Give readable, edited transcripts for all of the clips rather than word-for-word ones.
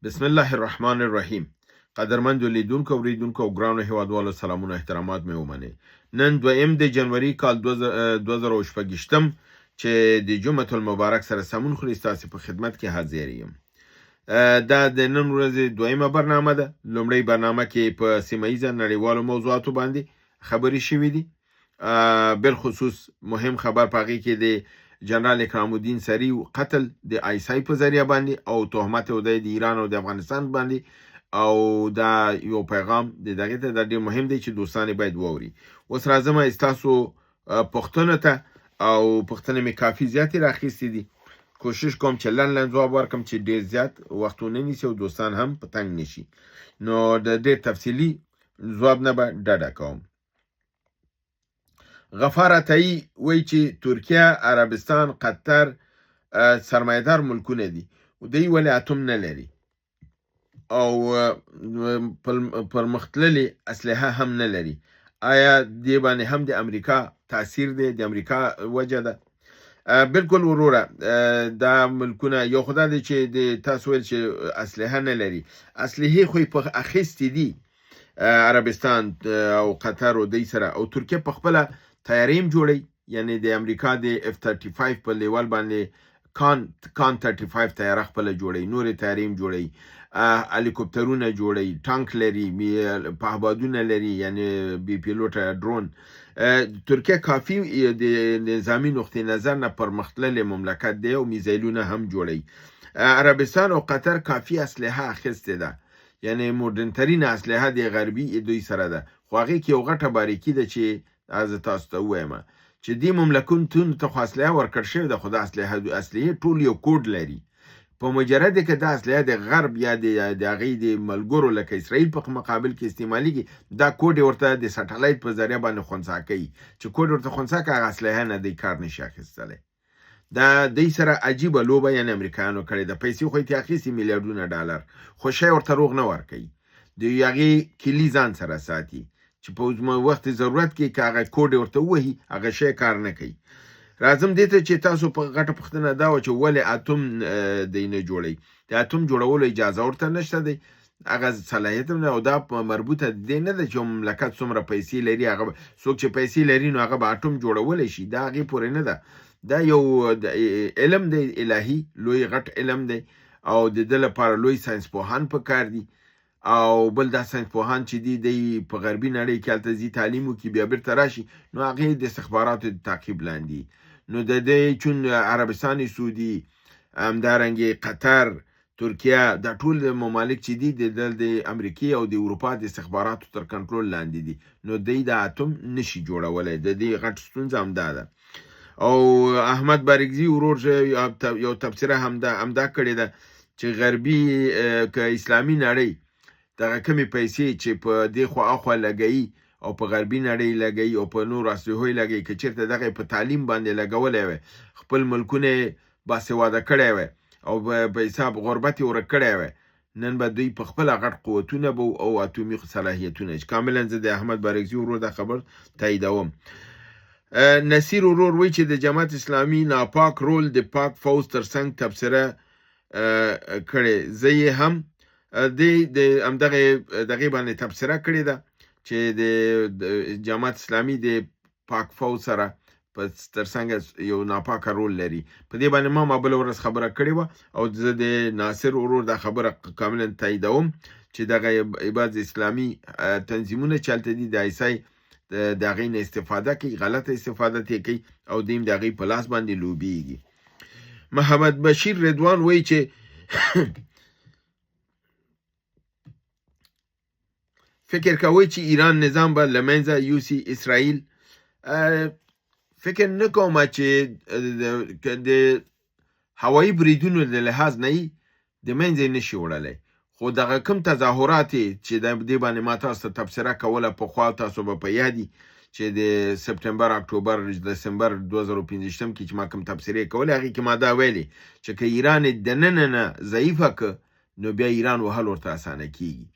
بسم الله الرحمن الرحیم. قدرمنو لیدونکو اوریدونکو او ګرانو هیوادوالو سلامونه احترامات مې ومنئ. نن 2 د جنوري کال 2024 چې د جمعة المبارک سره سمون خوري ستاسو په خدمت کې حاضر یم. دا د نن ورځې دویمه برنامه ده. لومړی برنامه کې په سیمه ییزه نړیوالو موضوعاتو باندې خبرې شوې دي. بالخصوص مهم خبر پاغي کې د جنرال اکرام الدین سری قتل د آیسای په ذریعہ باندې او تهمت د ایران او د افغانستان باندې او دا یو پیغام د دغه ته د ډیر مهم دی چې دوستان باید ووري. اوس راځم استاسو پښتنه ته او پښتنه می کافي زیات راخېستې دي. کوشش کوم چې لن ځواب ورکم چې ډیر زیات وختونه نیسي او دوستان هم پتنګ نشي. نو د ډیر تفصیلی ځواب نه به ډډه کوم. غفار عطایی وایي چې ترکیه، عربستان، قطر سرمایدار ملکونه دي. دوی ولې اتم نه لري او پرمختللي اسلحه هم نه لري؟ آیا دې باندې هم د امریکا تاثیر دی، د امریکا وجه ده؟ بالکل وروره، دا ملکونه یو خدای دی چې د تاسو ویل چې اسلحه نه لري. اسلحه خو په اخیستې دي عربستان او قطر او دوی سره، او ترکیه په خپل تیاریم جوړي، یعنی د امریکا د F-35 په لیول باندې کان 35 تیاره خپل جوړي، نور تیاریم جوړي، هلیکوپټرونه جوړي، ټانک لري، پهبادونه لري، یعنی بي پیلوټ ډرون. ترکیه کافی د نظامی نقطه نظر نه پرمختللي مملکت دی او میزایلونه هم جوړي. عربستان او قطر کافی اسلحه اخیسته ده، یعنی مدرن ترین اسلحه د غربي دوی سره ده. خو هغه کې یو غټه باریکی ده چې از تاسو ته وایم چې دې مملکتونو ته خو اسلحه ورکړ شوې ده، خو د اسلحه ټول یو کوډ لري. په مجرد کې د اسلحه د غرب یا د هغې د ملګرو لکه اسرائیل په مقابل کې استعمالیږي، دا کوډ ورته د سټلایټ په ذریعه باندې خنثی کوي چې کوډ ورته خنثی کوي، هغه اسلحه نه دی کار نشي اخیستلی. دا دوی سره عجیبه لوبه یعنی امریکایانو کړې ده. پیسې خو یې اخیستي میلیارډونه ډالر، خو شی ورته روغ نه ورکوي. د هغې کلي ځان سره ساتي چې په وخت ضرورت کې که هغه کوډ ورته ووهي هغه شی کار نه کوي. راځم دې ته چې تاسو په غټه پوښتنه دا وه چې ولې اتوم دی نه جوړوي. د اتوم جوړولو اجازه ورته نشته دی، هغه صلاحیت هم نه، او دا مربوطه دی نه ده چې مملکت څومره پیسې لري. هغه څوک چې پیسې لري نو هغه به اتوم جوړولی شي، دا هغې پورې نه ده. دا یو علم دی الهي، لوی غټ علم دی او د ده لپاره لوی ساینس پوهان پکار دي. او بل دا ساینس پوهان چې دی په غربي نړۍ کې هلته ځي تعلیم وکړي، بیا بیرته راشي، نو هغې د استخباراتو د تعقیب لاندې. نو د دې چون عربستان سعودي، همدارنګې قطر، ترکیه، دا ټول ممالک چې دي د امریکې او د اروپا د استخباراتو تر کنټرول لاندې دي، نو دی د اتوم نشي جوړولی. د دې غټ ستونزه همدا ده. او احمد بارکزي ورور یو تبصره همدا کړې ده چې غربي که اسلامي نړۍ دغه کمی پیسې چې په دې خوا اخوا لګوي او په غربي نړۍ لګوي او په نور اسلحو لګوي، که چېرته دغه په تعلیم باندې لګولی وی، خپل ملکونه باسواده کړی وی او په حساب غربت یې ورک کړی وی، نن به دوی په خپله غټ قوتونه به او اتومي صلاحیتونه. کاملا زه د احمد بارکزي ورور دا خبر تاییدوم. نصیر ورور وی چې د جماعت اسلامي ناپاک رول د پاک فوز ترڅنګ تبصره کړې. زه یې هم د همدغې باندې تبصره کړې ده چې د جماعت اسلامي د پاک فوز سره په ترڅنګ یو ناپاکه رول لري. په دې باندې ما بله ورځ خبره کړې وه او زه د ناصر ورور دا خبره کاملا تاییدوم چې دغه بعض اسلامي تنظیمونه چې هلته دي د آیسای د هغې نه استفاده کوي، غلطه استفاده ترې کوي او دوی د هغې په لاس باندې لوبیږي. محمد بشیر رضوان وایي چې فکر کوي چې ایران نظام به له منځه یوسي اسرائیل. فکر نه کوم چې د هوایي بریدونو د لحاظ نه یې د منځه یې نشي وړلی، خو دغه کوم تظاهرات چې د دې باندې ما تاسو ته تبصره کوله پخوا، تاسو به په یاد چې د سپتمبر، اکتوبر، دسمبر 2015 کې چې ما کوم تبصرې کولې، هغې کې ما دا ویلې چې که ایران دننه نه ضعیفه که نو بیا ایران وهل ورته اسانه کېږي.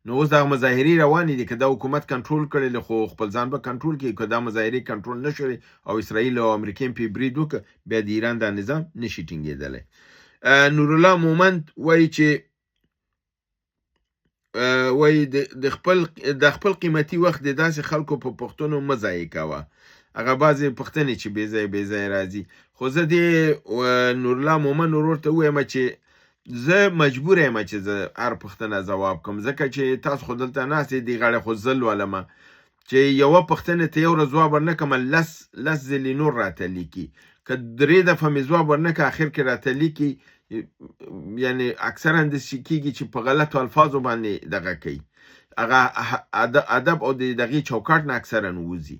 نو اوس دغه مظاهرې روانې دي، که دا حکومت کنټرول کړی خو خپل ځان به کنټرول کړي، که دا مظاهرې کنټرول نه شوې او اسرائیل او امریکا پې برید وکړه، بیا د ایران دا نظام نشي ټینګېدلی. نورالله مومند وایي چې وایي د خپل قیمتي وخت د داسې خلکو په پوښتنو مه ضایع کوه. هغه بعضې پوښتنې چې بې ځایه راځي. خو زه دې نورالله مومن ورور ته ووایم چې زه مجبور یم چې زه هر پوښتنه ځواب کړم، ځکه چې تاسو خو دلته ناست یې، دې غاړې خو زه لولمه چې یوه پوښتنې ته یو ورځ ځواب ورنه کړمه، لس ځلې نور راته لیکي. که 3 دفعه مې ځواب ورنه کړه، اخر کې راته لیکي، یعنې اکثرا داسې کېږي چې په غلطو الفاظو باندې دغه کوي، هغه ادب او د دغې چوکاټ نه اکثرا وځي.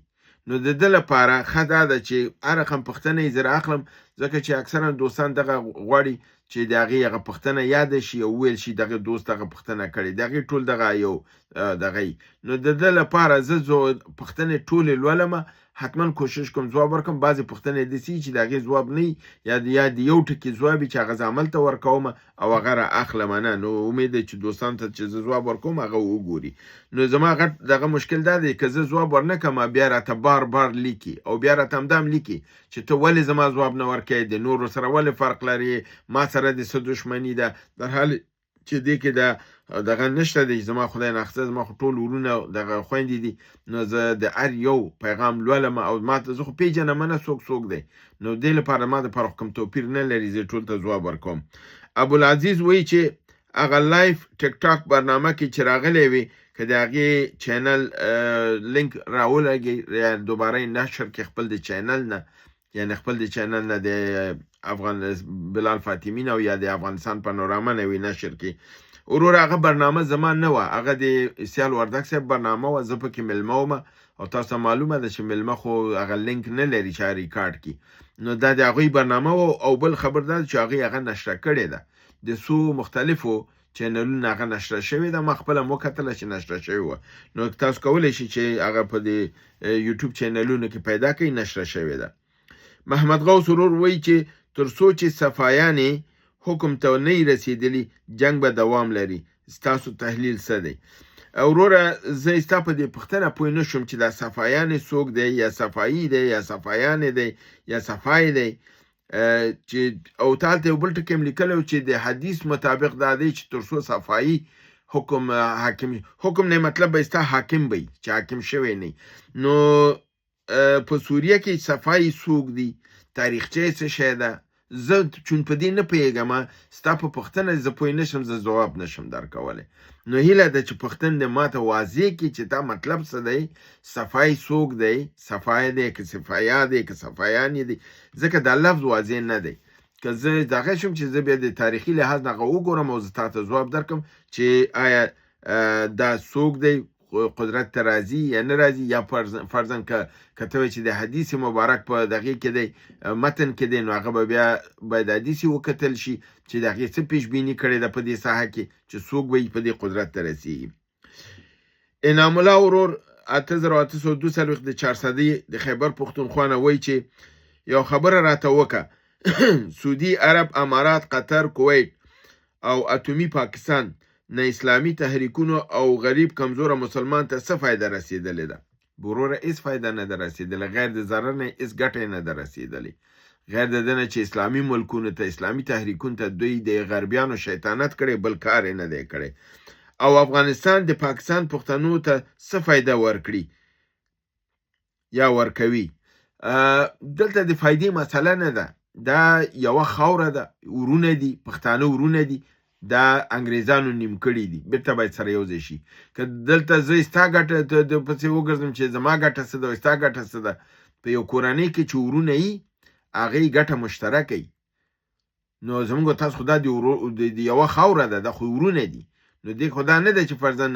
نو د ده لپاره ښه دا ده چې هر رقم پوښتنه یې زه رااخلم، ځکه چې اکثرا دوستان دغه غواړي چې د هغې هغه پوښتنه یاده شي او وویل شي دغه دوست دغه پوښتنه کړې، د هغې ټول دغه یو دغه یي. نو د ده لپاره زه پوښتنې ټولې لولمه، حتما کوشش کوم ځواب ورکړم. بعضې پوښتنې داسې چې د هغې ځواب نه وي، یا د یو ټکي ځواب وي چې هغه زه عمل ته ورکومه او هغه رااخلمه نه. نو امید دی چې دوستانو ته چې زه ځواب ورکوم هغه وګوري. نو زما غټ دغه مشکل دا دی که زه ځواب ورنه کړم بیا راته بار لیکي او بیا راته همدا هم لیکي چې ته ولې زما ځواب نه ورکوې، د نورو سره ولې فرق لري، ما سره دې څه دښمني ده، در حال چې دې کې دغه نشته دی. زما خدای ناخسته زما خو ټول ورونه دغه خویندې دي، نو زه د هر یو پیغام لولم او ما ته زه خو پېژنم نه څوک دی، نو دې لپاره ما دپاره خو کوم توپیر نه لري، زه ټول ته ځواب ورکوم. ابوالعزیز وایي چې هغه لایف ټیک ټاک برنامه کې چې راغلی وي که د هغې چینل لینک راولګي یا دوباره یې نشر کې خپل د چینل نه، یعنې خپل د چینل نه د بلال فاطمي نه او یا د افغانستان پانوراما نه وي نشر کې. ورور هغه برنامه زما نه وه، هغه د سیال وردګ صاحب برنامه وه، زه پکې مېلمه ومه او تاسو ته معلومه ده چې مېلمه خو هغه لینک نه لري چې ریکارډ کړي. نو دا د هغوی برنامه وه او بل خبر دا چې هغوی هغه نشره کړې ده، د څو مختلفو چینلونه هغه نشره شوې ده، ما خپله مو کتله چې نشره شوې وه. نو تاسو کولی شئ چې هغه په د یوټیوب چینلونو کې پیدا کړئ، نشره شوې ده. محمد غوث ورور وایي چې تر څو چې صفایانې حکم ته نه رسیدلی جنگ به دوام لري، ستاسو تحلیل څه دی؟ وروره زه ستا په دې پوښتنه پوه نه شوم چې دا صفایانې څوک دی، یا صفایي دی یا صفایانې دی یا صفای دی، چې او تا هلته یو بل ټکي هم لیکلی چې د حدیث مطابق دا دی چې تر څو صفایي حکم نه مطلب به ستا حاکم وي چې حاکم شوی نه. نو په سوریه کې صفایي څوک دي، تاریخچه څه شی ده، زه چون په دې نه پوهېږم، ستا په پوښتنه زه پوه نه شم، زه ځواب نشم درکولی. نو هیله ده چې پوښتنه دې ماته واضح کړي چې دا مطلب څه دی، صفای څوک دی، صفای دی که صفایا دی که صفایانې دی، ځکه دا لفظ واضح نه دی. که زه دغه شم چې زه بیا د تاریخي لحاظ نه هغه وګورم او زه تا ته ځواب درکړم چې آیا دا څوک دی، قدرت ته راځي یا نه راځي، یا فرضاً که ته وایې چې د حدیث مبارک په دغې کې دی، متن کې دی، نو هغه به بیا باید حدیث وکتل شي چې د هغې څه پیشبیني کړې ده په دې ساحه کې چې څوک به په دې قدرت ته رسېږي. انعام الله ورور 8842 د 400 د خیبر پښتونخوا نه وایي چې یو خبره راته وکړه سعودي عرب، امارات، قطر، کویت او اتومي پاکستان نه اسلامي تحریکونو او غریب کمزوره مسلمان ته څه فایده رسیدلې ده؟ وروره هېڅ فایده نه ده رسیدلې، غیر د ضرر نه هېڅ ګټه نه ده رسیدلې، غیر د ده نه چې اسلامي ملکونو ته، اسلامي تحریکونو ته دوی د غربیانو شیطانت کړی، بل کار یې نه دی کړی. او افغانستان د پاکستان پښتنو ته څه فایده ورکړي یا ورکوي؟ دلته د فایدې مسله نه ده، دا یوه خاوره ده، ورونه دي، پښتانه ورونه دي، دا انګریزانو نیم کړي دي، بیرته باید سره یو ځای شي. که دلته زه ستا ګټه پسې وګرځم چې زما ګټه څه ده او ستا ګټه څه ده، په یو کورنۍ کې چې ورونه وي هغې ګټه مشترکه وي، نو زموږ تاسو خو دا د یوه خاوره ده، دا خو ورونه دي. نو دې خو دا نه ده چې فرضاً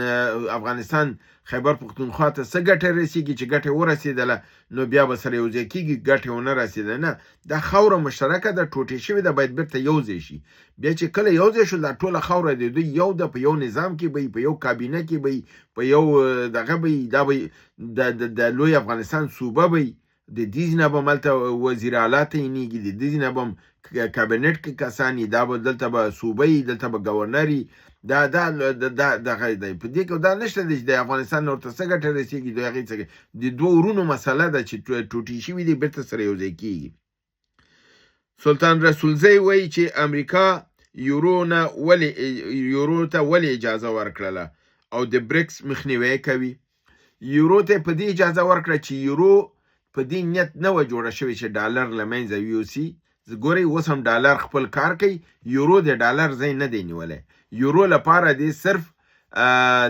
افغانستان خیبر پښتونخوا ته څه ګټه رسېږي چې ګټه ورسېدله نو بیا به سره یو ځای کېږي، ګټه ونه رسېده، نه، دا خاوره مشترکه ده، ټوټې شوې ده، باید بیرته یو ځای شي. بیا چې کله یو ځای شول دا ټوله خاوره د دوی یو ده، په یو نظام کې به په یو کابینه کې به په یو دغه به دا به د لوی افغانستان صوبه به د دې نه به ملته وزیر اعلی تعینېږي، د دې نه به کابینټ کې کسان وي، دا به دلته به صوبه وي، دلته به ګورنر وي، دا دغه دی. په دې کې دا نشته دی چې د افغانستان نه ورته څه ګټه رسېږي، د هغې څه د دوه ورونو مسله ده چې ټوټې شوي دي، بیرته سره یو ځای کېږي. سلطان رسولزی وایي چې امریکا یورو ته ولې اجازه ورکړله؟ او د بریکس مخنیوی کوي. یورو ته په دې اجازه ورکړه چې یورو په دې نیت نه و جوړه شوې چې ډالر له منځه یوسي. ګورئ اوس هم ډالر خپل کار کوي، یورو د ډالر ځای نه دی نیولی. یورو لپاره دې صرف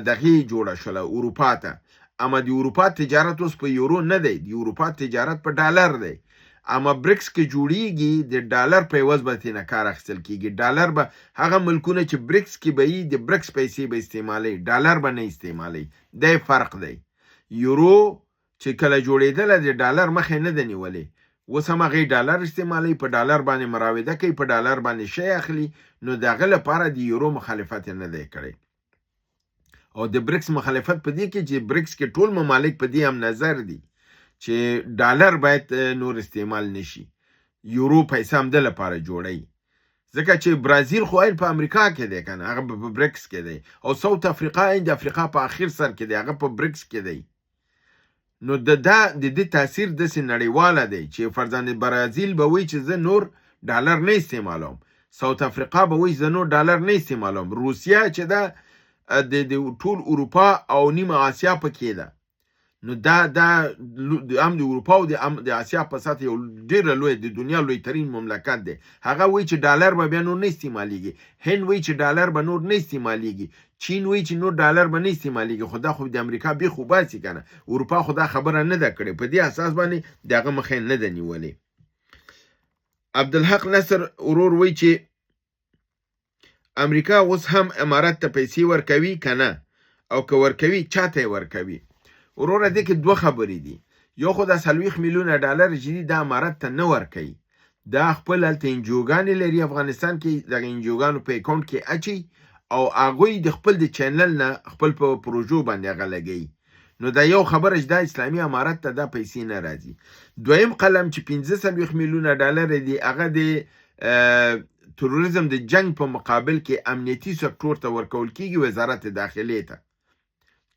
دغې جوړه شوله اروپا ته، اما د اروپا تجارت اوس په یورو نه دی، د اروپا تجارت په ډالر دی. اما بریکس کې جوړیږي د ډالر په عوض به ترېنه کار اخیستل کېږي. ډالر به هغه ملکونه چې بریکس کې به وي د بریکس پیسې به استعمالوي، ډالر به نه استعمالوي. دی فرق دی. یورو چې کله جوړېدله د ډالر مخې نه ده نیولې، اوس هم هغې ډالر استعمالوي، په ډالر باندې مراوده کوي، په ډالر باندې شی اخلي. نو د هغه لپاره د یورو مخالفت یې نه دی کړی. او د بریکس مخالفت په دې کې چې بریکس کې ټول ممالک په دې هم نظر دي چې ډالر باید نور استعمال نشي، یورو پیسه هم د لپاره جوړی. ځکه چې برازیل خو په امریکا کې دی کنه، هغه په بریکس کې دی، او ساوت افریقا د افریقا په اخر سر کې دی، هغه په بریکس کې دی. نو د دې تاثیر داسې نړیواله دی چې فرضاً برازیل به وایي چې زه نور ډالر نه استعمالوم، ساوت افریقا به وایي زه نور ډالر نه استعمالوم، روسیه چې ده د ټول اروپا او نیمه آسیا پکې ده. نو دا هم د اروپا او د آسیا په سطح یو ډېره لوی د دنیا لوی ترین مملکت دی. هغه وایي چې ډالر به بیا نور نه استعمالیږي، هند وایي چې ډالر به نور نه استعمالیږي، چین وایي چې نور ډالر به نه استعمالیږي. خو دا خو د امریکا بیخ وباسي کنه، اروپا خو دا خبره نه ده کړې، په دې اساس باندې د هغه مخې نه ده نیولې. عبدالحق نصر ورور وایي چې امریکا اوس هم امارات ته پیسې ورکوي کنه، او که ورکوي چاته ورکوي؟ وروره دې کې دوه خبرې دي. یو خو دا 40 میلیونه ډالر چې دي دا امارات ته نه ورکوي، دا خپل هلته انجوګانې لري افغانستان کې، دغه انجوګانو په اکاونټ کې اچي او هغوی د خپل د چینل نه خپل په پروژو باندې هغه لګوي. نو دا یو خبره چې دا اسلامي امارات ته دا پیسې نه راځي. دویم قلم چې 45 میلیونه ډالر دي هغه د تروریزم د جنگ په مقابل کې امنیتي سکتور ته ورکول کېږي، وزارت داخلې ته،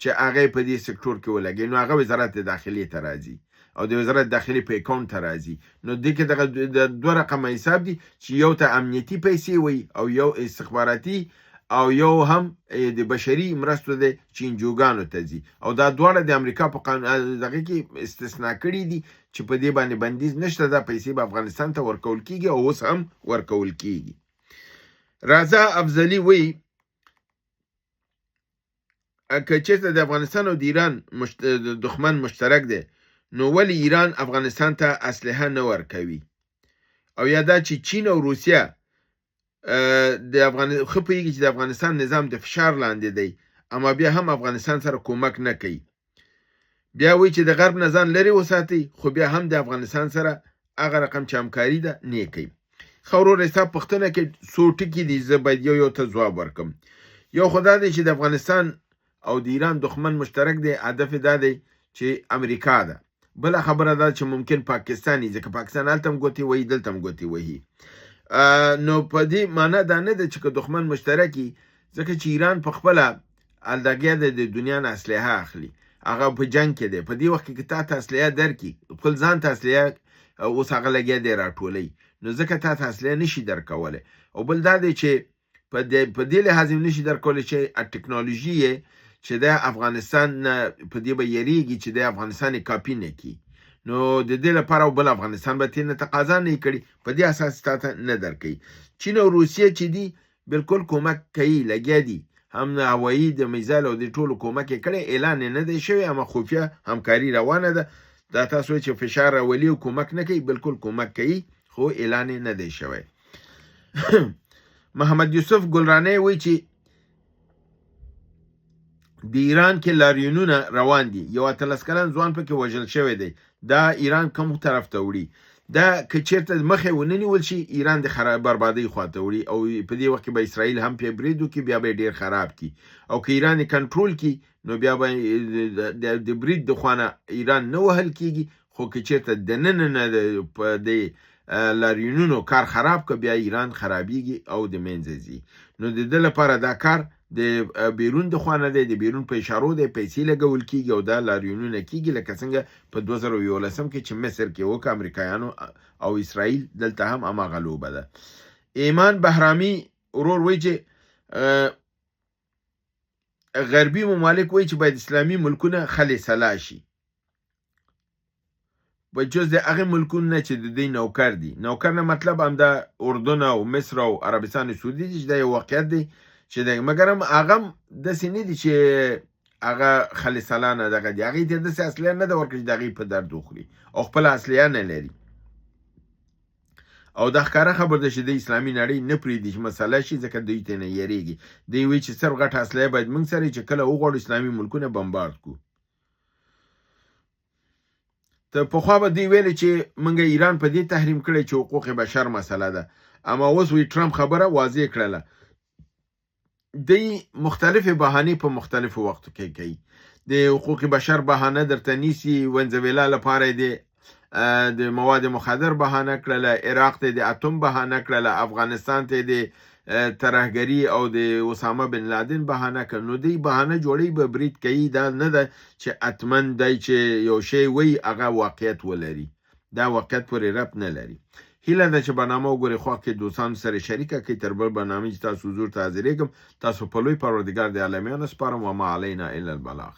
چې هغه په دې سکتور کې ولګي. نو هغه وزارت داخلې ته راځي او د وزارت داخلې په اکاونټ ته راځي. نو دې کې دغه دوه رقمه حساب دي چې یو ته امنیتي پیسې وي او یو استخباراتي او یو هم د بشري مرستو دی چې انجوګانو ته ځي. او دا دواړه د امریکا په دغه کې استثنا کړي دي چې په دې باندې بندیز نشته، دا پیسې به افغانستان ته ورکول کېږي او اوس هم ورکول کېږي. رضا افضلي وایي که چېرته د افغانستان او د ایران دښمن مشترک دی، نو ولې ایران افغانستان ته اسلحه نه ورکوي؟ او یا دا چې چین او روسیه ښه پوهېږي چې د افغانستان نظام د فشار لاندې دی، اما بیا هم افغانستان سره کومک نه کوي. بیا وایي چې د غرب نه ځان لرې وساتئ، خو بیا هم د افغانستان سره هغه رقم چې همکاري ده نه کوي. ښه وروره ستا پوښتنه کې څو ټکي دي، زه باید یو ته ځواب ورکړم. یو خو دا دی چې د افغانستان او د ایران دښمن مشترک دی، هدف دا دی چې امریکا ده. بله خبره دا چې ممکن پاکستان ځکه پاکستان هلته هم ګوتې وهي دلته هم ګوتې وهي. نو په دې معنا دا نه ده چې که دښمن مشترکي، ځکه چې ایران په خپله لګیا دی د دنیا نه اسلحه اخلي، هغه په جنګ کې دی. په دې وخت کې که تا ته اسلحه درکړي، خپل ځان ته اسلحه اوس هغه لګیا دی راټولوي، نو ځکه تا ته اسلحه نشي درکولی. او بل دا دی چې په دې لحاظ نشي درکولی چې ټکنالوژي یې چې د افغانستان په دې به یریږي چې د افغانستان کاپي نه کړي. نو د دې لپاره او بل افغانستان به ترېنه تقاضا نه کړي، په دې اساس تا ته نه درکوي. چین او روسیه چې دي بالکل کومک کوي، لګیا دي، هم هوایي د میزایل او د ټولو کومک یې کړی، اعلان یې نه دی شوی، اما خفیه همکاري روانه ده. دا تاسو چې فشار راولي او کومک نه کوي، بالکل کومک کوي، خو اعلان یې نه دی شوی. محمد یوسف ګلرانی وایي چې د ایران کې لاریونونه روان دي، یو 18 کلن ځوان پکې وژل شوی دی. دا ایران کوم طرف ته وړي؟ دا که چېرته مخې ونه نیول شي، ایران د بربادۍ خواته وړي، او په دې وخت کې به اسرائیل هم پې برید وکړي، بیا به یې ډېر خراب کړي. او که ایران یې کنټرول کړي، نو بیا به د برید د خوا نه ایران نه وهل کېږي. خو که چېرته دننه نه د لاریونونو کار خراب که، بیا ایران خرابېږي او د منځه ځي. نو د ده لپاره دا کار د بیرون د خوا نه دی، د بیرون په اشارو دی پیسې لګول کېږي او دا لاریونونه کېږي، لکه څنګه په 2011 کې چې مصر کې وکړه امریکایانو او اسرائیل، دلته هم هماغه لوبه ده. ایمان بهرامي ورور وایي چې غربي ممالک وایي چې باید اسلامي ملکونه خلصلا شي، په جز د هغه ملکونو نه چې د دې نوکر دي. نوکر نه مطلب هم د اردن او مصر او عربستان سعودي دي چې دا یو واقعیت دی چې د مګر هم هغه داسې نه دي چې هغه خلصلا نه دغه دي، هغې ته داسې اصلیه نه ده ورکړي چې د هغې په درد وخوري او خپله اصلیه نه لري. او دا ښکاره خبر ده چې د اسلامي نړۍ نه پرېږدي چې مسله شي، ځکه دوی ته نه یېرېږي. دوی وایي چې صرف غټه اصلیه باید موږ سره چې کله وغواړو اسلامي ملکونه بمبارد کړو. ته پخوا به دوی ویلې چې موږ ایران په دې تحریم کړی چې حقوق بشر مسله ده، اما اوس وی ټرمپ خبره واضح کړله. دوی مختلفې بهانې په مختلفو وختو کې کوي. د حقوق بشر بهانه درته نیسي، ونزویلا لپاره دی د مواد مخدر بهانه کړله، عراق ته د اتم بهانه کړله، افغانستان ته د ترهګري او د اسامه بن لادن بهانه کړ. نو دوی بهانه جوړي به برید کوي، دا نه ده چې اتمن دی چې یو شی وی هغه واقعیت ولري، دا واقعیت پورې ربط نه لري. هیله ده چې برنامه وګورئ، خوا کې دوستانو سره شریکه کړئ. تر بل برنامې چې تاسو حضور ته حاضرېږم، تاسو په لوی پروردګار د عالمینو سپارم. وما علینا الا البلاغ.